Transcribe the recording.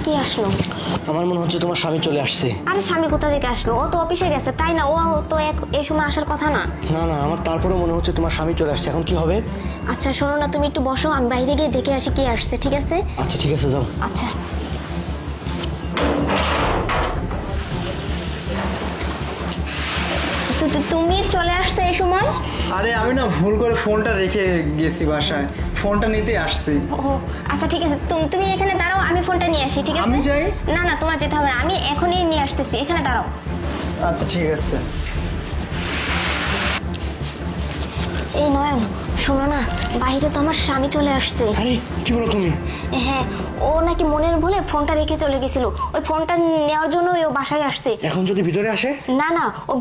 কি আসলো? আমার মনে হচ্ছে তোমার স্বামী চলে আসছে। আরে স্বামী কোথা থেকে আসবে? ও তো অফিসে গেছে, তাই না? ও তো এই সময় আসার কথা না। না না, আমার তারপরে মনে হচ্ছে তোমার স্বামী চলে আসছে। এখন কি হবে? আচ্ছা শোনো না, তুমি একটু বসো, আমি বাইরে গিয়ে দেখে আসি কি আসছে, ঠিক আছে? আচ্ছা ঠিক আছে, যাও। আচ্ছা। তুমি চলে আসছো এই সময়? আরে আমি না ভুল করে ফোনটা রেখে গেছি বাসায়, ফোনটা নিতে আসছি। ও আচ্ছা ঠিক আছে, তুমি এখানে দাঁড়াও, আমি ফোনটা নিয়ে আসি, ঠিক আছে? আমি যাই? না না, তোমার যেতে হবে না, আমি এখনই নিয়ে আসতেছি, এখানে দাঁড়াও। আচ্ছা ঠিক আছে। এই নয়ন, শোনো না, বাইরে তো আমার স্বামী চলে আসছে। আরে কি বলো তুমি? হ্যাঁ, ও নাকি মনের ভুলে ফোনটা রেখে চলে গেছিল, ওই ফোনটা নেওয়ার জন্য ও বাসায় আসছে। এখন যদি ভিতরে আসে? না না, ও